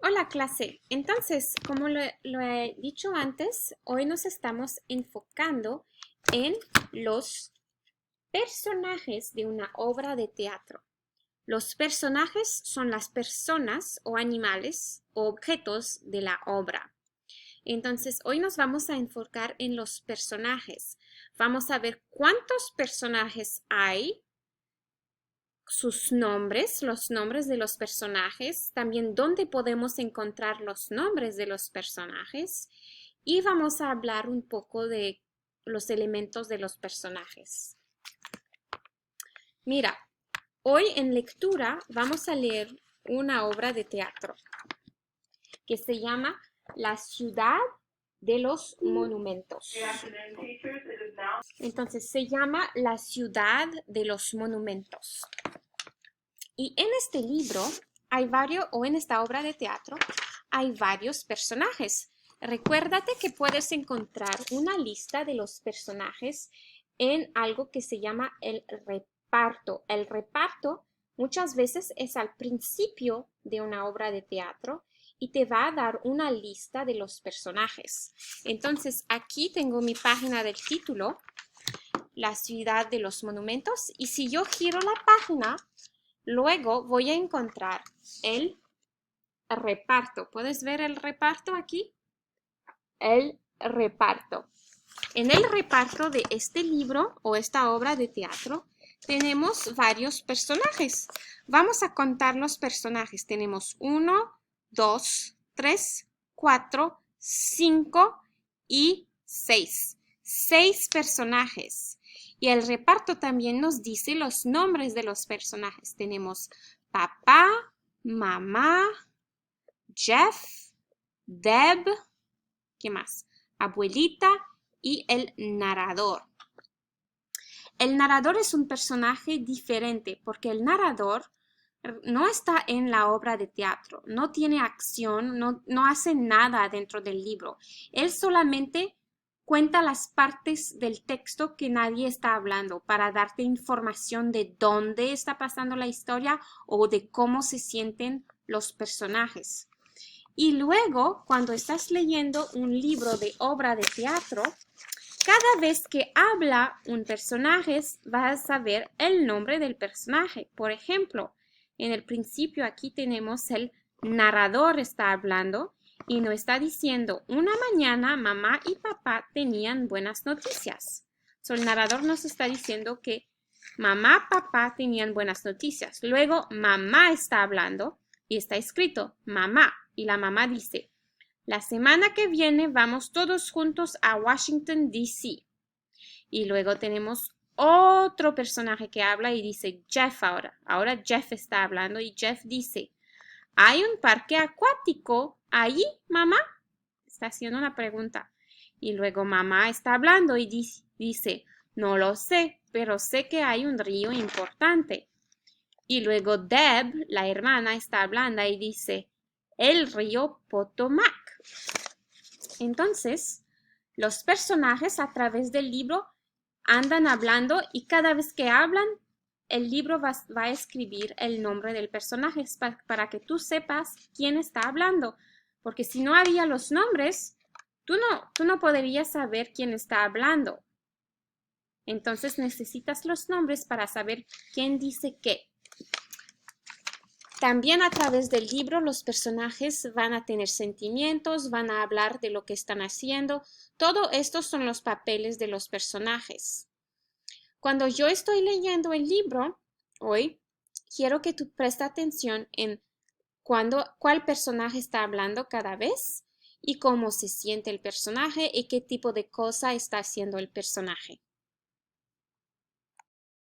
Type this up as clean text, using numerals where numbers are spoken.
Hola clase, entonces, como lo he dicho antes, hoy nos estamos enfocando en los personajes de una obra de teatro. Los personajes son las personas o animales o objetos de la obra. Entonces, hoy nos vamos a enfocar en los personajes. Vamos a ver cuántos personajes hay, sus nombres, los nombres de los personajes, también dónde podemos encontrar los nombres de los personajes y vamos a hablar un poco de los elementos de los personajes. Mira, hoy en lectura vamos a leer una obra de teatro que se llama La ciudad de los monumentos. Entonces se llama La ciudad de los monumentos. Y en este libro hay varios, o en esta obra de teatro, hay varios personajes. Recuérdate que puedes encontrar una lista de los personajes en algo que se llama el reparto. El reparto muchas veces es al principio de una obra de teatro y te va a dar una lista de los personajes. Entonces, aquí tengo mi página del título, La ciudad de los monumentos, y si yo giro la página, luego voy a encontrar el reparto. ¿Puedes ver el reparto aquí? El reparto. En el reparto de este libro o esta obra de teatro tenemos varios personajes. Vamos a contar los personajes. Tenemos 1, 2, 3, 4, 5 y 6. 6 personajes. Y el reparto también nos dice los nombres de los personajes. Tenemos papá, mamá, Jeff, Deb, ¿qué más? Abuelita y el narrador. El narrador es un personaje diferente porque el narrador no está en la obra de teatro, no tiene acción, no hace nada dentro del libro. Él solamente cuenta las partes del texto que nadie está hablando para darte información de dónde está pasando la historia o de cómo se sienten los personajes. Y luego, cuando estás leyendo un libro de obra de teatro, cada vez que habla un personaje, vas a saber el nombre del personaje. Por ejemplo, en el principio aquí tenemos el narrador está hablando y nos está diciendo, una mañana mamá y papá tenían buenas noticias. El narrador nos está diciendo que mamá, papá tenían buenas noticias. Luego mamá está hablando y está escrito mamá y la mamá dice, la semana que viene vamos todos juntos a Washington, D.C. Y luego tenemos otro personaje que habla y dice Jeff ahora. Ahora Jeff está hablando y Jeff dice, ¿hay un parque acuático ahí, mamá? Está haciendo una pregunta. Y luego mamá está hablando y dice, no lo sé, pero sé que hay un río importante. Y luego Deb, la hermana, está hablando y dice, el río Potomac. Entonces, los personajes a través del libro andan hablando y cada vez que hablan, el libro va a escribir el nombre del personaje para que tú sepas quién está hablando. Porque si no había los nombres, tú no podrías saber quién está hablando. Entonces necesitas los nombres para saber quién dice qué. También a través del libro los personajes van a tener sentimientos, van a hablar de lo que están haciendo. Todo estos son los papeles de los personajes. Cuando yo estoy leyendo el libro hoy, quiero que tú prestes atención en cuál personaje está hablando cada vez y cómo se siente el personaje y qué tipo de cosa está haciendo el personaje.